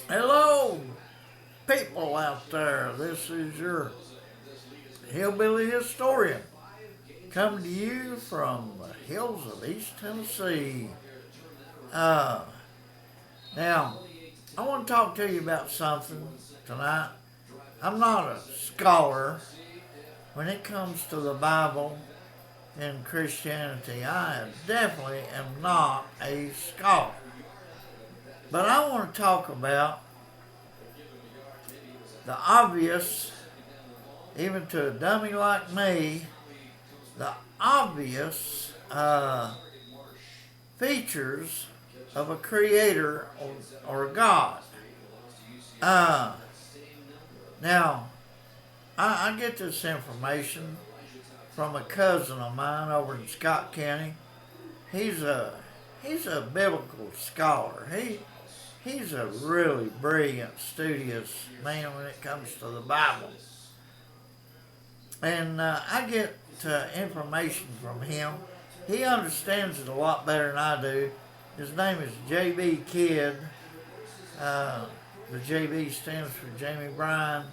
Hello, people out there. This is your hillbilly historian coming to you from the hills of East Tennessee. Uh, Now, I want to talk to you about something tonight. I'm not a scholar when it comes to the Bible and Christianity. I definitely am not a scholar. But I want to talk about the obvious, even to a dummy like me, the obvious features of a creator or a God. Uh, Now, I get this information from a cousin of mine over in Scott County. He's a he's a biblical scholar. He's a really brilliant, studious man when it comes to the Bible. And I get information from him. He understands it a lot better than I do. His name is J.B. Kidd. The J.B. stands for Jamie Bryan.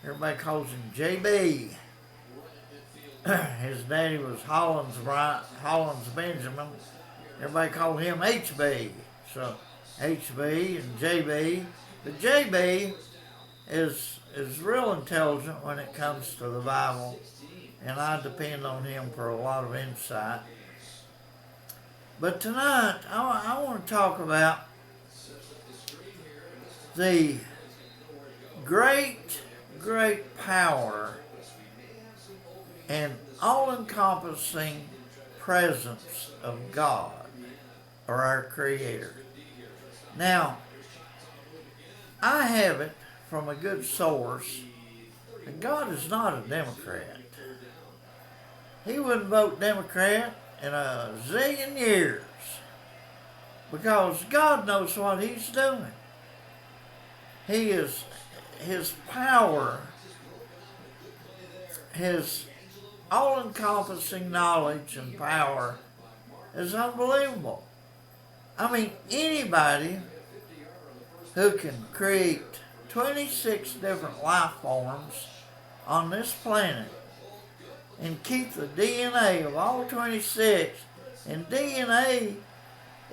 Everybody calls him J.B. His daddy was Hollins Benjamin. Everybody called him H.B. So H.B. and J.B. But J.B. is real intelligent when it comes to the Bible, and I depend on him for a lot of insight. But tonight, I want to talk about the great, great power and all-encompassing presence of God, or our Creator. Now, I have it from a good source that God is not a Democrat. He wouldn't vote Democrat in a zillion years because God knows what He's doing. His power, His all-encompassing knowledge and power is unbelievable. I mean, anybody who can create 26 different life forms on this planet and keep the DNA of all 26, and DNA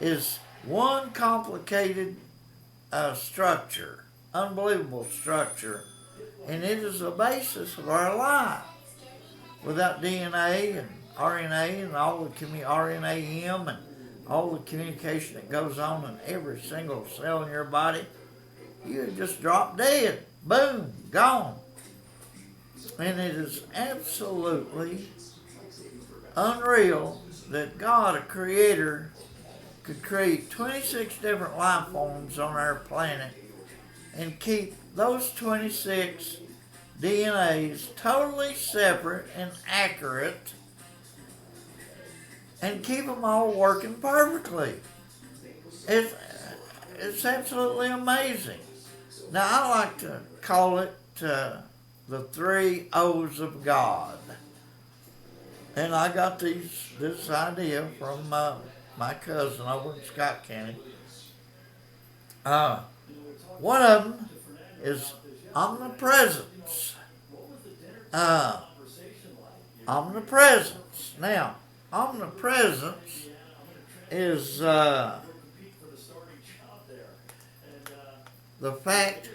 is one complicated structure, unbelievable structure, and it is the basis of our life. Without DNA and RNA and all the RNAM and all the communication that goes on in every single cell in your body, you just drop dead. Boom, gone. And it is absolutely unreal that God, a creator, could create 26 different life forms on our planet and keep those 26 DNAs totally separate and accurate and keep them all working perfectly. It's absolutely amazing. Now, I like to call it the three O's of God. And I got this idea from my cousin over in Scott County. One of them is omnipresence. Omnipresence. Now, omnipresence is the fact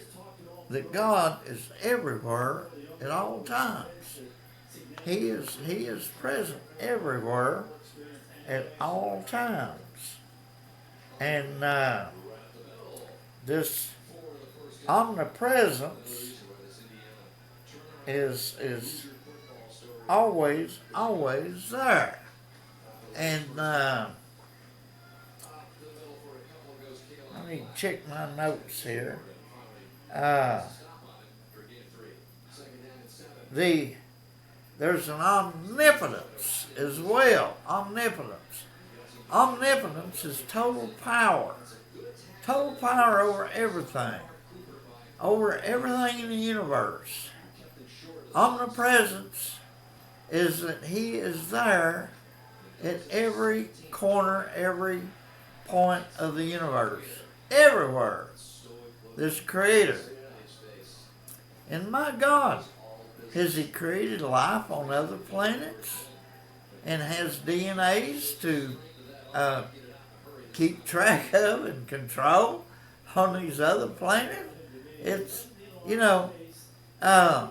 that God is everywhere at all times. He is present everywhere at all times. And this omnipresence is always there. And let me check my notes here. There's an omnipotence as well. Omnipotence. Omnipotence is total power. Total power over everything. Over everything in the universe. Omnipresence is that He is there at every corner, every point of the universe. Everywhere. this creator. And my God, has he created life on other planets and has DNAs to keep track of and control on these other planets? It's, you know, uh,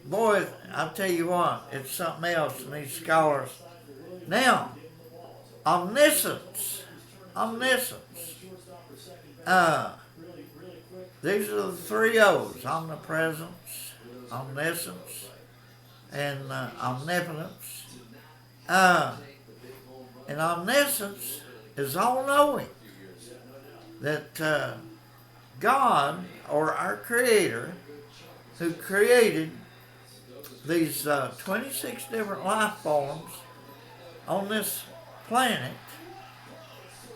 boy, I'll tell you what, it's something else in these scholars. Now, omniscience. These are the three O's: omnipresence, omniscience, and omnipotence. And omniscience is all-knowing. That God, or our Creator, who created these 26 different life forms on this planet,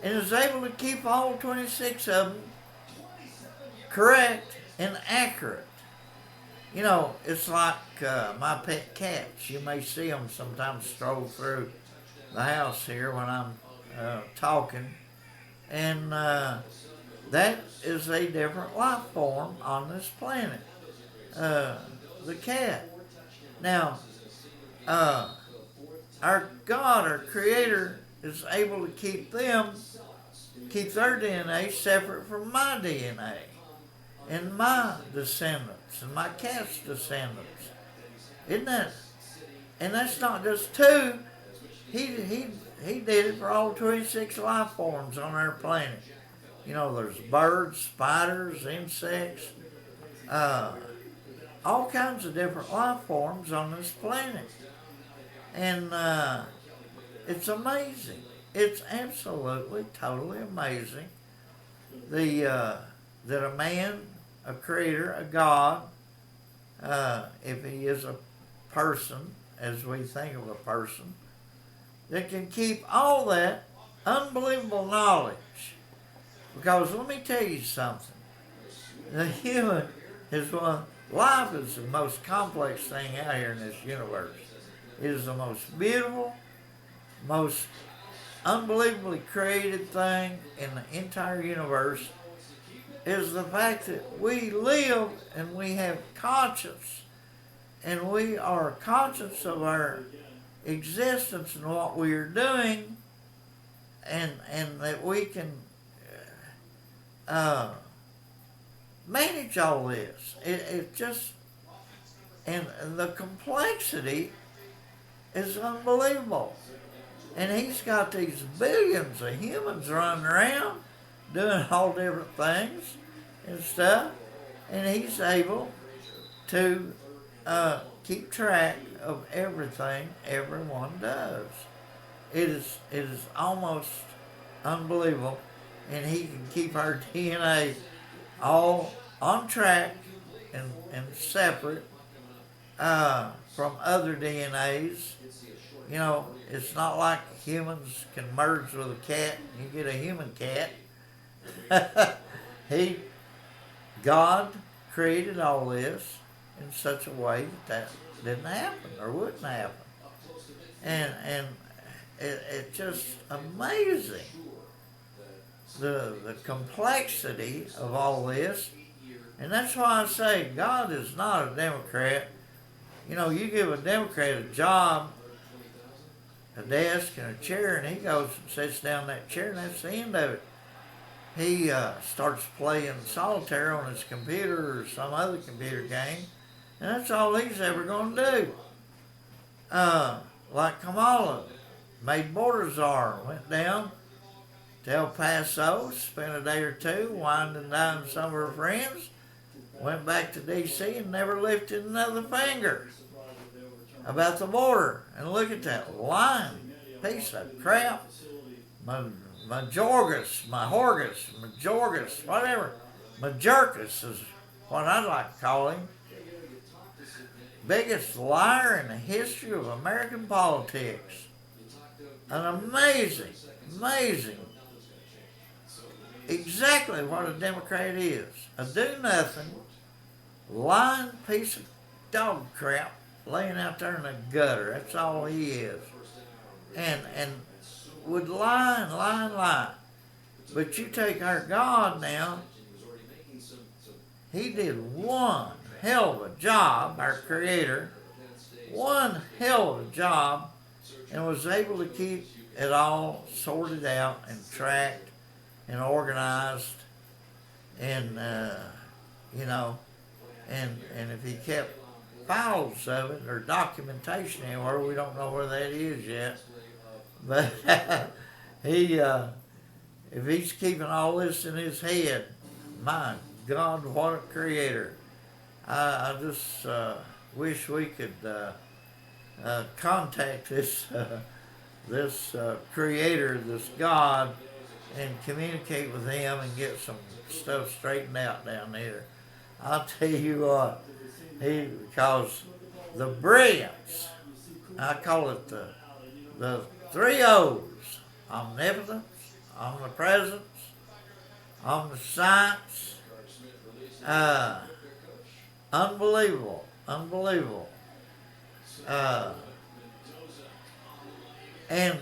and is able to keep all 26 of them correct and accurate. You know, it's like my pet cats. You may see them sometimes stroll through the house here when I'm talking, and that is a different life form on this planet, the cat. Now, our God, our Creator, is able to keep their DNA separate from my DNA and my descendants and my cat's descendants. Isn't that? And that's not just two. He did it for all 26 life forms on our planet. You know, there's birds, spiders, insects, all kinds of different life forms on this planet. And it's amazing. It's absolutely, totally amazing that a man, a creator, a God, if he is a person, as we think of a person, that can keep all that unbelievable knowledge. Because let me tell you something. The human is life is the most complex thing out here in this universe. It is the most beautiful, most unbelievably created thing in the entire universe, is the fact that we live and we have conscience, and we are conscious of our existence and what we are doing, and that we can manage all this. It just, and the complexity is unbelievable. And he's got these billions of humans running around doing all different things and stuff, and he's able to keep track of everything everyone does. It is almost unbelievable, and he can keep our DNA all on track and separate from other DNAs. You know, it's not like humans can merge with a cat and you get a human cat. God created all this in such a way that didn't happen or wouldn't happen. And it's just amazing, the complexity of all this. And that's why I say God is not a Democrat. You know, you give a Democrat a job, a desk and a chair, and he goes and sits down in that chair, and that's the end of it. He starts playing solitaire on his computer or some other computer game, and that's all he's ever going to do. Like Kamala made border czar, went down to El Paso, spent a day or two winding down some of her friends, went back to D.C. and never lifted another finger about the border. And look at that lying piece of whatever. Majorcus is what I'd like to call him. Biggest liar in the history of American politics. An amazing, exactly what a Democrat is. A do-nothing, lying piece of dog crap laying out there in the gutter. That's all he is. And would lie and lie and lie But you take our God now, He did one hell of a job, our Creator, one hell of a job, and was able to keep it all sorted out and tracked and organized, and and if He kept files of it or documentation anywhere, we don't know where that is yet, but He if He's keeping all this in His head, my God, what a Creator. I just wish we could contact this Creator, this God, and communicate with Him and get some stuff straightened out down there. I'll tell you what, because the brilliance, I call it the three O's: omnipotence, omnipresence, omniscience. Unbelievable. And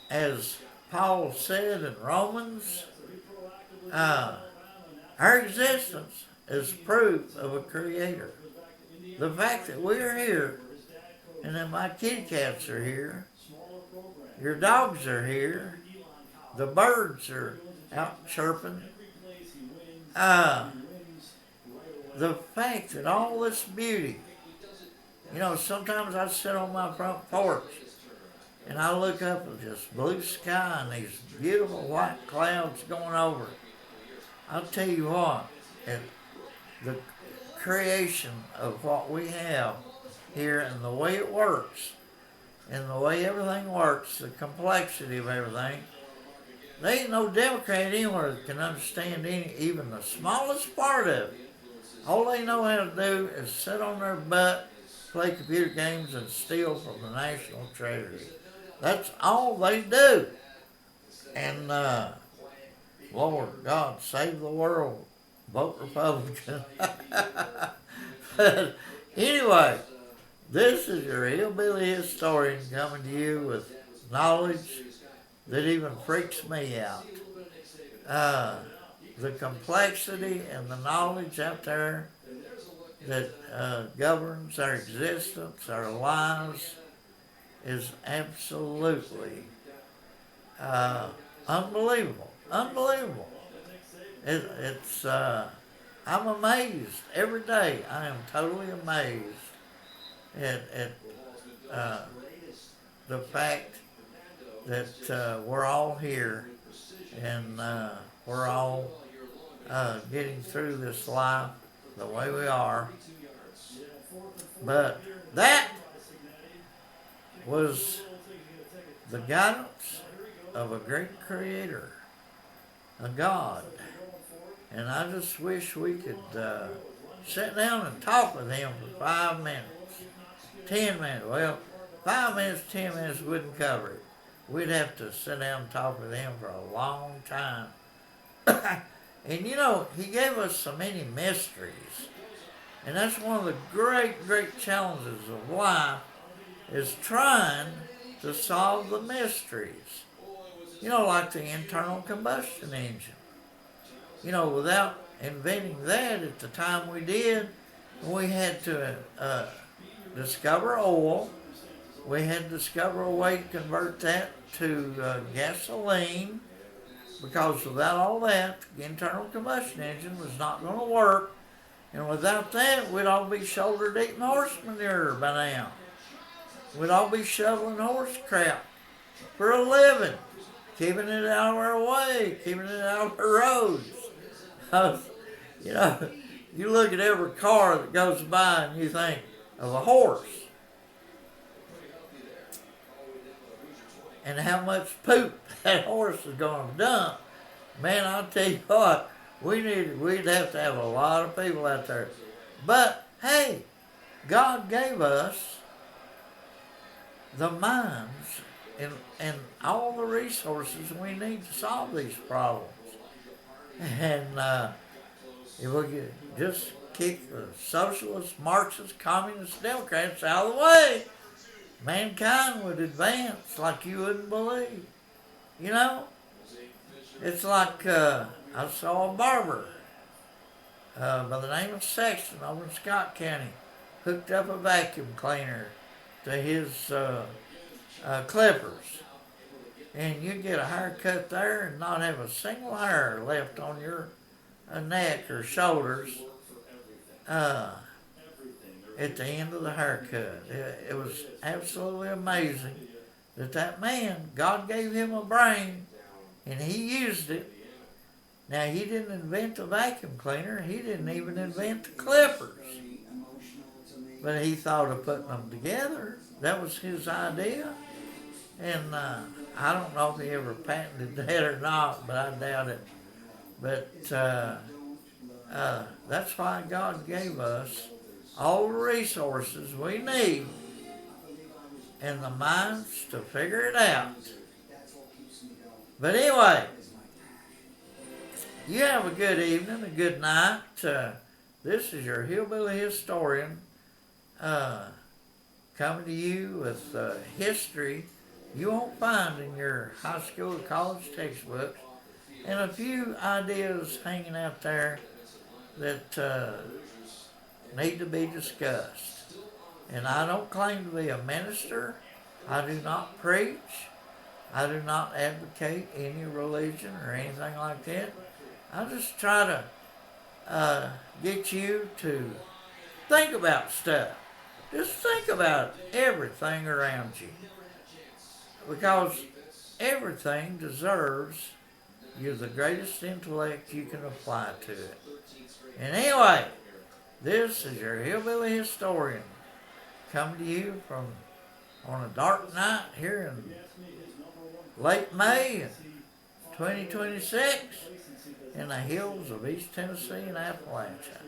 as Paul said in Romans, our existence is proof of a Creator. The fact that we're here, and that my kitty cats are here, your dogs are here, the birds are out chirping, the fact that all this beauty, sometimes I sit on my front porch and I look up at this blue sky and these beautiful white clouds going over. I'll tell you what, the creation of what we have here and the way it works and the way everything works, the complexity of everything, there ain't no Democrat anywhere that can understand even the smallest part of it. All they know how to do is sit on their butt, play computer games, and steal from the national treasury. That's all they do. And Lord God, save the world. Vote Republican. But anyway, this is your hillbilly historian coming to you with knowledge that even freaks me out. The complexity and the knowledge out there that governs our existence, our lives, is absolutely unbelievable. It's I'm amazed every day. I am totally amazed at the fact that we're all here and we're all getting through this life the way we are. But that was the guidance of a great Creator, a God. And I just wish we could sit down and talk with Him for 5 minutes, 10 minutes. Well, 5 minutes, 10 minutes wouldn't cover it. We'd have to sit down and talk with Him for a long time. And He gave us so many mysteries. And that's one of the great, great challenges of life, is trying to solve the mysteries. Like the internal combustion engine. Without inventing that at the time we did, we had to discover oil. We had to discover a way to convert that to gasoline, because without all that, the internal combustion engine was not going to work. And without that, we'd all be shoulder-deep in horse manure by now. We'd all be shoveling horse crap for a living, keeping it out of our way, keeping it out of our roads. You look at every car that goes by and you think of a horse. And how much poop that horse is going to dump. Man, I'll tell you what, we'd have to have a lot of people out there. But, hey, God gave us the minds and all the resources we need to solve these problems. And if we could just keep the socialists, Marxists, communists, Democrats out of the way, mankind would advance like you wouldn't believe. It's like I saw a barber by the name of Sexton over in Scott County hooked up a vacuum cleaner to his clippers. And you get a haircut there and not have a single hair left on your neck or shoulders at the end of the haircut. It was absolutely amazing that man, God gave him a brain and he used it. Now, he didn't invent the vacuum cleaner. He didn't even invent the clippers. But he thought of putting them together. That was his idea. And I don't know if he ever patented that or not, but I doubt it. But that's why God gave us all the resources we need and the minds to figure it out. But anyway, you have a good evening, a good night. This is your hillbilly historian coming to you with history you won't find in your high school or college textbooks, and a few ideas hanging out there that need to be discussed. And I don't claim to be a minister. I do not preach. I do not advocate any religion or anything like that. I just try to get you to think about stuff. Just think about everything around you. Because everything deserves you the greatest intellect you can apply to it. And anyway, this is your hillbilly historian coming to you from on a dark night here in late May 2026 in the hills of East Tennessee and Appalachia.